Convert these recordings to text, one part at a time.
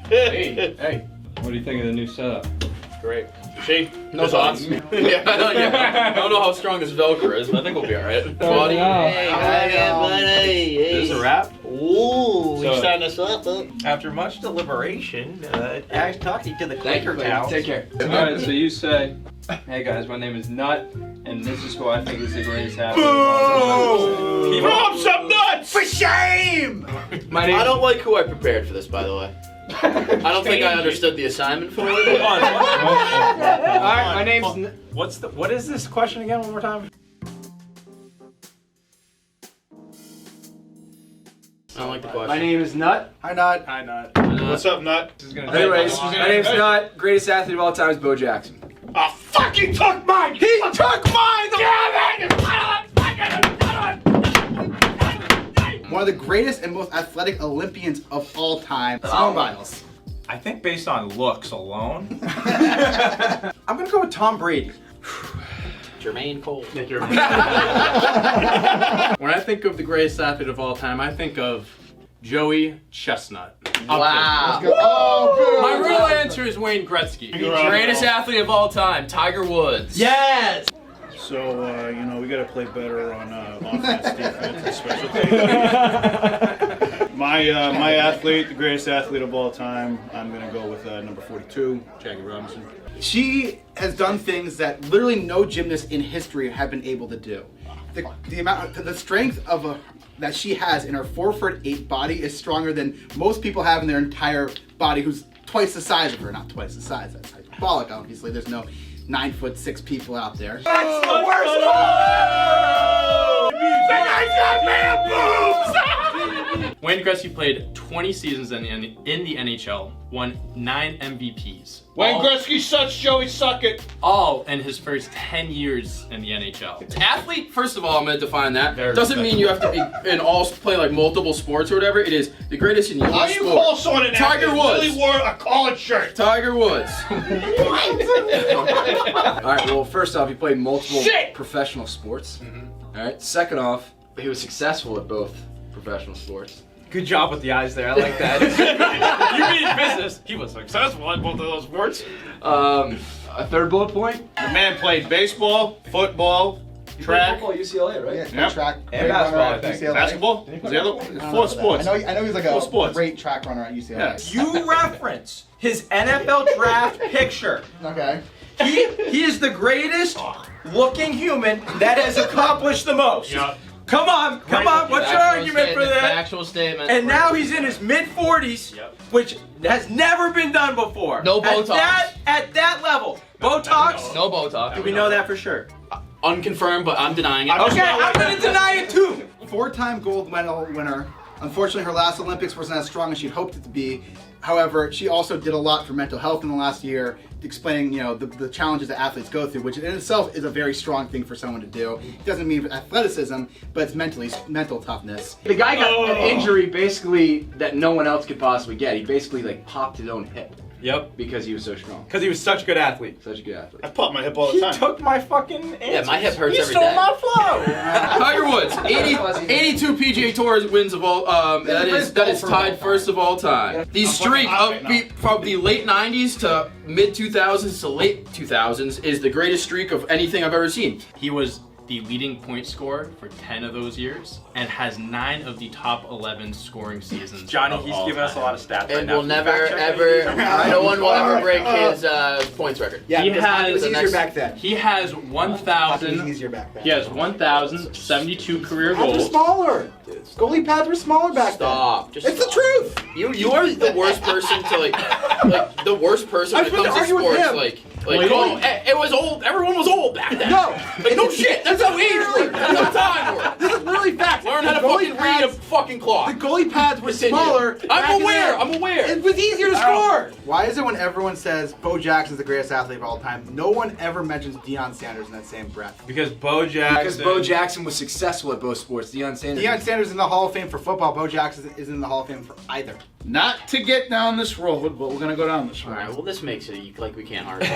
Hey, what do you think of the new setup? Great. See? No thoughts. yeah. I don't know how strong this Velcro is, but I think we'll be alright. Buddy. Hey, This is a wrap? Ooh, So- we starting us up, huh? After much deliberation, talking to the Thank you, Quaker Towns. Take care. Alright, so you say, hey guys, my name is Nut, and this is who I think is the greatest athlete of all time. Drop some nuts! For shame! My name I don't like who I prepared for this, by the way. I don't think I understood the assignment for it. Alright, my name's What is this question again? One more time. I don't like the question. My name is Nut. Hi, Nut. Hi, not. What's up, Nut? Anyways, my name's Nut. Greatest athlete of all time is Bo Jackson. Oh, fuck, he took mine! He took mine! One of the greatest and most athletic Olympians of all time. Simone Biles. I think based on looks alone, I'm gonna go with Tom Brady. Jermaine Cole. When I think of the greatest athlete of all time, I think of Joey Chestnut. Wow. Oh, My real answer is Wayne Gretzky. Greatest athlete of all time, Tiger Woods. Yes! So, we got to play better on offense, defense, and special teams. My athlete, the greatest athlete of all time, I'm going to go with number 42, Jackie Robinson. She has done things that literally no gymnast in history have been able to do. The strength of that she has in her 4'8" body is stronger than most people have in their entire body, who's twice the size of her. Not twice the size, that's hyperbolic, obviously. There's no 9'6" people out there. That's the worst one! The guy's got man boobs! Wayne Gretzky played 20 seasons in the NHL, won 9 MVPs. Wayne Gretzky sucks, Joey suck it. All in his first 10 years in the NHL. Athlete, first of all, I'm going to define that. Very Doesn't mean you have to be play like multiple sports or whatever. It is the greatest in your How do you sport. call someone an Tiger athlete Woods. really wore a collared shirt? Tiger Woods. Alright, well, first off, he played multiple Shit! professional sports. Alright, second off, he was successful at both professional sports. Good job with the eyes there. I like that. You mean business? He was successful at both of those sports. A third bullet point? The man played baseball, football, track. Football, UCLA, right? Yep. Track. And great basketball, runner I at think. UCLA. Basketball? Is the other one? It's I don't know four about that. sports. I know he's like Four a sports. great track runner at UCLA. Yes. You reference his NFL draft picture. Okay. He is the greatest looking human that has accomplished the most. Come on, what's your argument for that? Factual statement. And now he's in his mid-40s, which has never been done before. No Botox. At that level. Botox? No Botox. Do we know that for sure? Unconfirmed, but I'm denying it. Okay, I'm gonna deny it too. 4-time gold medal winner. Unfortunately, her last Olympics wasn't as strong as she'd hoped it to be. However, she also did a lot for mental health in the last year, explaining, the challenges that athletes go through, which in itself is a very strong thing for someone to do. It doesn't mean athleticism, but it's mental toughness. The guy got an injury basically that no one else could possibly get. He basically popped his own hip. Yep. Because he was so strong. Because he was such a good athlete. Such a good athlete. I pop my hip all the He time. took my fucking answers. Yeah, my hip hurts He every stole day. my flow. Tiger Woods, 82 PGA Tour wins of all. That is tied first of all time. The streak from the late 90s to mid 2000s to late 2000s is the greatest streak of anything I've ever seen. He was the leading point scorer for 10 of those years and has 9 of the top 11 scoring seasons. Johnny, of he's all giving us a time. lot of stats right And now. will never, ever, no one will ever break his points record. Yeah, He because has- it was the easier next- back then. He has It was 1,000. easier back then. He has 1,072 career Pads were goals. smaller. Goalie pads were smaller back Stop. then. Just It's the truth. You are the worst person to like the worst person when it comes to argue with sports. him. It was old. Everyone was old back then. No. No shit. That's how age works. That's how time works. This is really facts. Learn how to The goalie fucking read a pads- fucking clock. The goalie pads were Continue. smaller. back I'm in aware. the- I'm aware. It was easier to score. Why is it when everyone says Bo Jackson's the greatest athlete of all time, no one ever mentions Deion Sanders in that same breath? Because Bo Jackson. Because Bo Jackson was successful at both sports. Deion Sanders. Deion Sanders is in the Hall of Fame for football. Bo Jackson isn't in the Hall of Fame for either. Not to get down this road, but we're gonna go down this road. All right. Well, this makes it like we can't argue.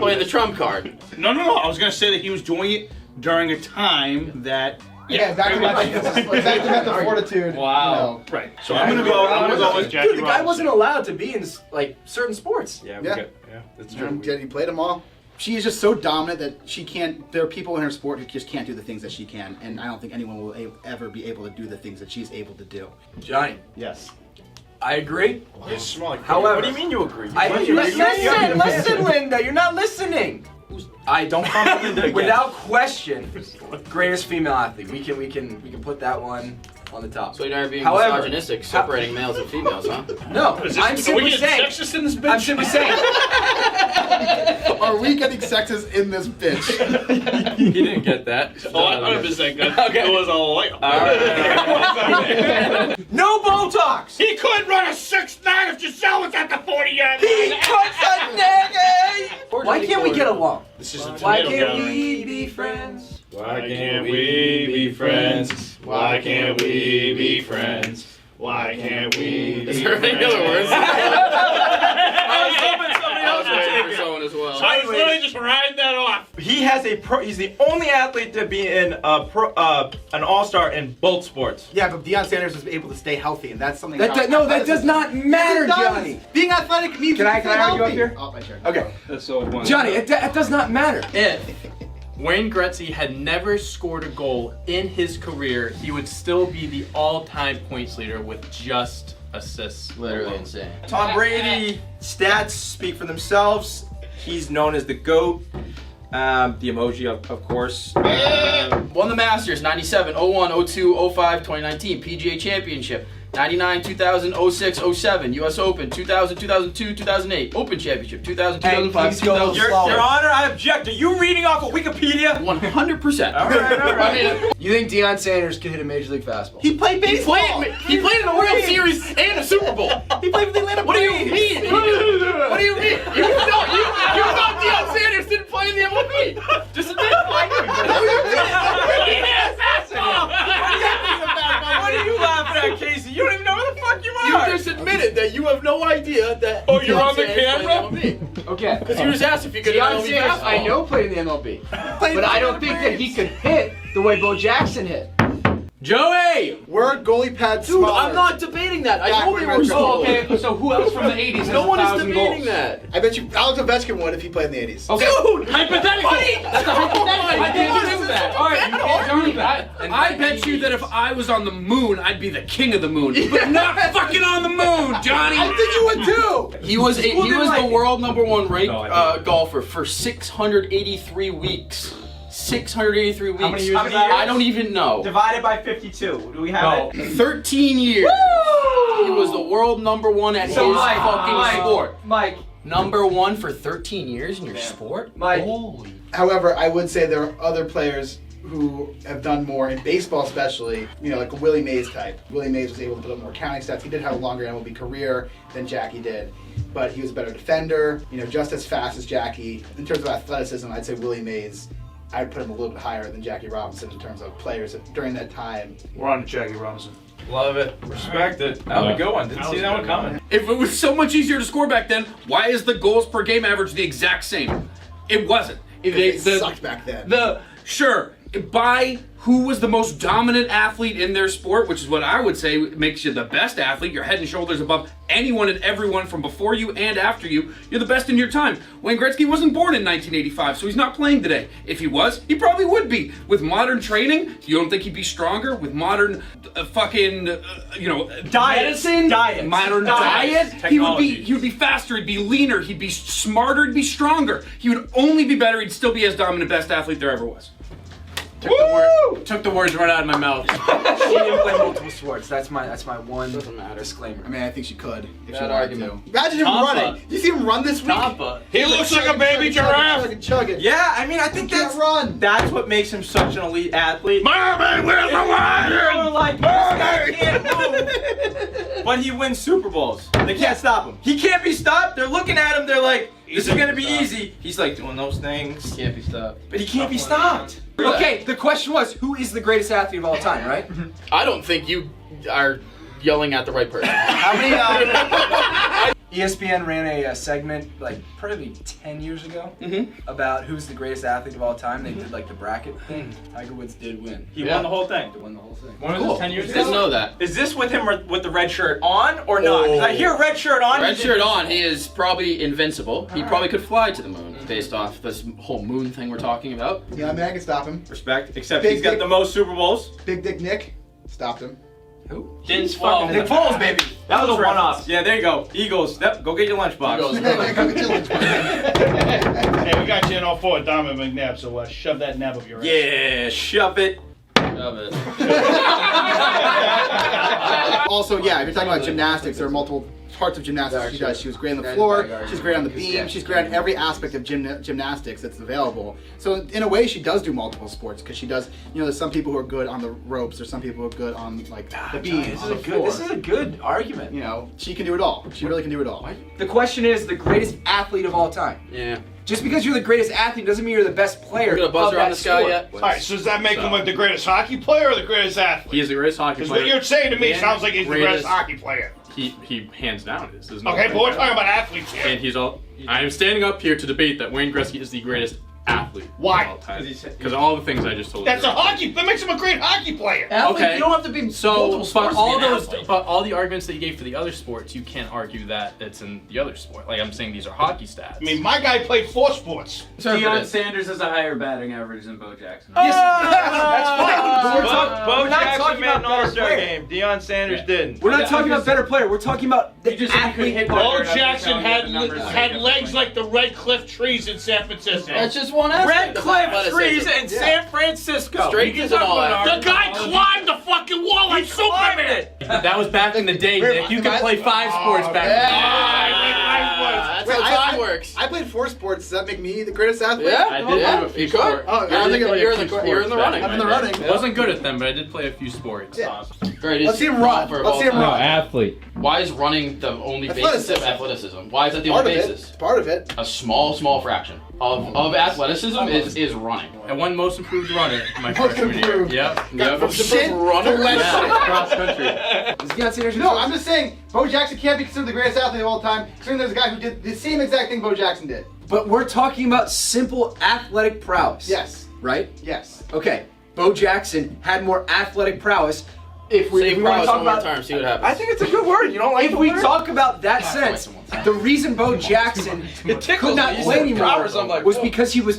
Playing the trump card. No. I was gonna say that he was doing it during a time that Yeah, back to mental fortitude. Wow. Right. So I'm gonna go with Jackie Dude, the guy Robinson. wasn't allowed to be in like certain sports. Yeah, Yeah. good. Yeah, that's You true. he played them all. She is just so dominant that she can't. There are people in her sport who just can't do the things that she can, and I don't think anyone will ever be able to do the things that she's able to do. Johnny, Yes. I agree. It's small. However, what do you mean you agree? Listen, Linda, you're not listening. I don't Linda again. without question, greatest female athlete. We can put that one on the top. So you're not being However- misogynistic, separating males and females, huh? No, I'm simply saying. sexist in this bitch? I'm simply saying. Are we getting sexist in this bitch? You didn't get that. Oh, I 100% got Okay. It was all like. No Botox. He could run a 6'9" if Giselle was at the 40-yard He line. cuts a nigga. Why can't we get along? This is a Why tomato can't gallery. we be friends? Why can't we be friends? Why can't we be friends? Why can't we be Is there any other words? I was hoping somebody else would take it. Someone as well. I was literally just riding that off. He has he's the only athlete to be in an all-star in both sports. Yeah, but Deion Sanders was able to stay healthy, and that's something. That does not matter, It does. Johnny. Being athletic means Can I you stay argue up healthy. here? Oh, my turn. Okay, That's so one. Johnny, it does not matter. If Wayne Gretzky had never scored a goal in his career, he would still be the all-time points leader with just assists. Literally insane. Tom Brady, stats speak for themselves. He's known as the GOAT. The emoji, of course. Won the Masters 97, 01, 02, 05, 2019, PGA Championship. 99, 2000, 06, 07, US Open, 2000, 2002, 2008, Open Championship, 2000, 2005, 2006. Your Honor, I object. Are you reading off of Wikipedia? 100%. All right. You think Deion Sanders could hit a major league fastball? He played baseball. He played in the World Series and a Super Bowl. He played for the Atlanta What do you Braves. mean? What do you mean? You thought Deion Sanders didn't play in the MLB? Just a bit. What are you laughing at, Casey? You don't even know where the fuck you You are. just admitted that you have no idea that. Oh, you're on the camera? Okay. Because you just asked if you could Deion MLB Sanders, baseball. I know played in the MLB, but I don't think that he could hit the way Bo Jackson hit. Joey! We're goalie pads Dude, smaller. I'm not debating that. I know they were Backward small. mental. Okay, so who else from the 80s has No one is 1,000 debating goals? that. I bet you Alex Ovechkin would if he played in the 80s. Okay. Dude! Hypothetical! That's a hypothetical! I didn't do that. All right, you can't argue that. I bet you that if I was on the moon, I'd be the king of the moon. But not fucking on the moon, Johnny! I think you would too. He was the world #1 ranked No, I golfer for 683 weeks. 683 weeks. many years is that? I don't even know. Divided by 52. Do we have it? 13 years. He was the world #1 at his fucking sport. Mike. #1 for 13 years in your sport? Mike. Holy. However, I would say there are other players who have done more in baseball, especially. You know, like a Willie Mays type. Willie Mays was able to put up more counting stats. He did have a longer MLB career than Jackie did, but he was a better defender. You know, just as fast as Jackie. In terms of athleticism, I'd say Willie Mays. I'd put him a little bit higher than Jackie Robinson in terms of players during that time. We're on to Jackie Robinson. Love it. Respect it. That was a good one. Didn't see that one coming. If it was so much easier to score back then, why is the goals per game average the exact same? It wasn't. They sucked back then. Sure, by who was the most dominant athlete in their sport, which is what I would say makes you the best athlete. You're head and shoulders above anyone and everyone from before you and after you. You're the best in your time. Wayne Gretzky wasn't born in 1985, so he's not playing today. If he was, he probably would be. With modern training, you don't think he'd be stronger? With modern Medicine? Diet. modern diet, he would be faster, he'd be leaner, he'd be smarter, he'd be stronger. He would only be better, he'd still be as dominant best athlete there ever was. Took the words right out of my mouth. She didn't play multiple sports. That's my one disclaimer. I mean, I think she could if she Bad wanted argument. to. Imagine him Tampa. running. Did you see him run this week? Tampa. He looks like a baby giraffe. Chugging. Yeah, I mean, I think He can't that's run. That's what makes him such an elite athlete. Marvin, where's the People are wire? like, this guy can't move, but he wins Super Bowls. They can't stop him. He can't be stopped. They're looking at him. They're like, this is gonna be easy. He's like doing those things, Can't be stopped. but he can't be stopped. Okay, the question was, who is the greatest athlete of all time, right? I don't think you are yelling at the right person. How many? He ESPN ran a segment like probably 10 years ago about who's the greatest athlete of all time. They did like the bracket thing. Tiger Woods did win. He won the whole thing. He won the whole thing. When was this, 10 years ago? Didn't know that. Is this with him or with the red shirt on or not? 'Cause I hear red shirt on. Red shirt on, he is probably invincible. He probably could fly to the moon based off this whole moon thing we're talking about. Yeah, I mean, I can stop him. Respect. Except Big he's got dick. the most Super Bowls. Big Dick Nick stopped him. Who? Didn't fucking Nick Foles, baby. That was a one-off. Yeah, there you go. Eagles. Yep, go get your lunchbox. Hey, we got you in all four, Donovan McNabb, so shove that nab up your ass. Yeah, shove it. Love it. Also, yeah, if you're talking about gymnastics, there are multiple parts of gymnastics she does. She was great on the floor, she's great on the beam, she's great on every aspect of gymnastics that's available. So in a way, she does do multiple sports because she does, there's some people who are good on the ropes, there's some people who are good on like the beam, This on the floor. is a good argument. She can do it all. She really can do it all. The question is the greatest athlete of all time. Yeah. Just because you're the greatest athlete doesn't mean you're the best player. You got a buzzer of on that this guy sport. yet? Alright, so does that make him the greatest hockey player or the greatest athlete? He is the greatest hockey Because player. what you're saying to me and sounds like he's the greatest hockey player. He hands down is. There's no Okay, way but we're about talking it. about athletes here. And he's all. I am standing up here to debate that Wayne Gretzky is the greatest athlete Why? of all time. Because all the things I just told That's you. a hockey. That makes him a great hockey player. Okay. You don't have to be So, multiple sports to be an athlete. but all the arguments that you gave for the other sports, you can't argue that it's in the other sport. Like I'm saying, these are hockey stats. I mean, my guy played 4 sports. Deion Sanders has a higher batting average than Bo Jackson. That's fine. Bo We're not Jackson talking made about an better All-Star player. game. Deion Sanders didn't. We're not talking about better player. We're talking about the athlete. Bo Jackson had legs like the Red Cliff trees in San Francisco. That's just one aspect. Red of Cliff athleticism. trees in San Francisco. Straight is an all The guy climbed the fucking wall like Superman. That was back in the day, Nick. You could play 5 sports back in the day. That's how time works. I played 4 sports. Does that make me the greatest athlete? Yeah, I did do a few you could. sports. Oh, You're in the running. I'm in the running. I wasn't good at them, but I did play a few sports. Yeah. Great. Let's see him run. Let's see him run. athlete. Why is running the only basis of athleticism? Why is that the Part only of basis? it. Part of it. A small fraction of athleticism is running. I won most improved runner my Most freshman year. improved. Yep. From shit to less shit. Cross country. Is Deion Sanders No, I'm just saying, Bo Jackson can't be considered the greatest athlete of all time, considering there's a guy who did the same exact thing Bo Jackson did. But we're talking about simple athletic prowess. Yes. Right? Yes. Okay. Bo Jackson had more athletic prowess. If we Say want to prowess talk one more about, time, see what happens. I think it's a good word. You don't like if the we word? talk about that sense, the reason Bo Jackson could not play anymore was because he was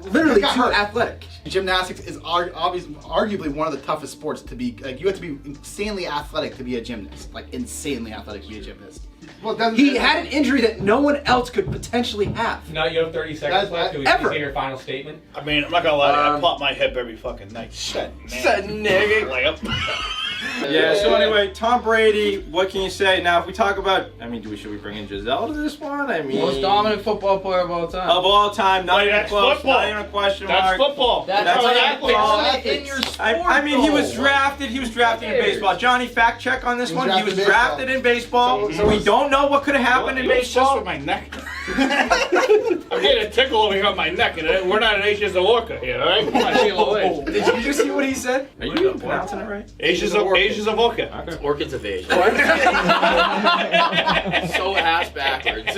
literally too athletic. Gymnastics is arguably one of the toughest sports to be. Like, you have to be insanely athletic to be a gymnast. Like, insanely athletic to be a gymnast. Well, He had an injury that no one else could potentially have. Now you have 30 seconds left. Do we Ever. say your final statement? I mean, I'm not gonna lie to you, I pop my hip every fucking night. Shut nigga. Layup. Yeah, so anyway, Tom Brady, what can you say? Now, if we talk about, I mean, should we bring in Giselle to this one? I mean... Most dominant football player of all time. Of all time, not even that's close, football. not even a question That's mark. football. That's That's how football. athletes in your sport. I mean, he was drafted in baseball. Johnny, fact check on this He was one. He was drafted in baseball. drafted in baseball. So we don't know what could have happened in You obsessed baseball. with my neck. I'm getting a tickle over here on my neck, and we're not at Asia's of Orca here, alright? Come on, see you Did you just see what he said? Are you even pronouncing it right? Asia's of Orca. Orchids of Asia. So ass backwards.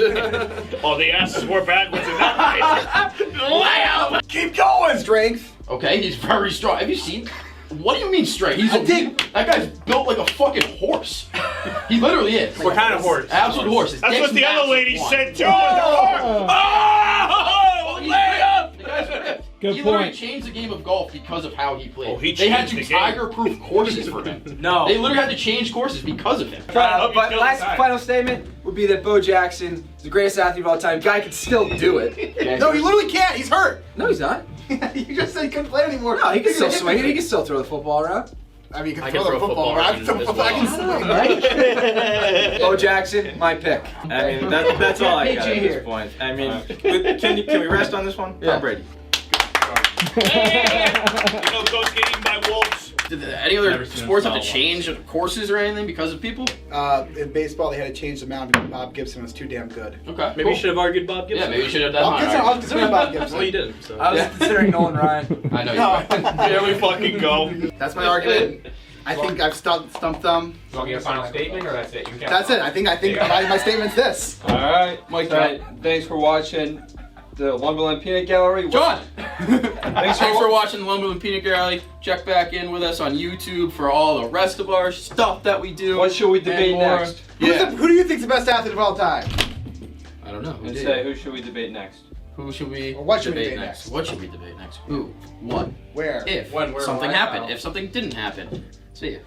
Oh, the asses were backwards in that case. Layup! Keep going. strength. Okay, he's very strong. Have you seen? What do you mean straight? That guy's built like a fucking horse. He literally is. What kind of horse? Absolute horse. His That's dick's what the other massive. lady One. said too. Oh, layup! The guy's ripped. Good He literally point. changed the game of golf because of how he played. Oh, he they had changed to the game. tiger-proof courses for him. No. They literally had to change courses because of him. But last final statement would be that Bo Jackson is the greatest athlete of all time. Guy can still do it. No, he literally can't. He's hurt. No, he's not. You just said he couldn't play anymore. No, he can still swing it. He can still throw the football around. I mean, he I can can throw the throw football football around. around as well. I can swing. Bo Jackson, my pick. I mean, that's all I got PG at here. this point. I mean, can we rest on this one? Yeah. Tom Brady. You know, goats get eaten by wolves. Did any other Never seen him sports have to foul change courses or anything because of people? In baseball, they had to change the mound because Bob Gibson was too damn good. Okay. Maybe cool. you should have argued Bob Gibson. Yeah, maybe you should have done Bob Gibson, I was considering Bob Gibson. Well, you didn't. So. I was considering Nolan Ryan. I know you. Here we fucking go. That's my argument. I think I've stumped them. You want to get a final statement, or that's it? You can That's it. I think my statement's this. All right, Mike, thanks for watching the Lumberland Peanut Gallery. John! Thanks for watching the Lumberland Peanut Gallery. Check back in with us on YouTube for all the rest of our stuff that we do. What should we debate next? Who do you think's the best athlete of all time? I don't know. And say, who should we debate next? Who should we Or what should we debate debate next? next? What should we debate next? Who? What? Where? If When, where, something why, happened. how? If something didn't happen. See ya.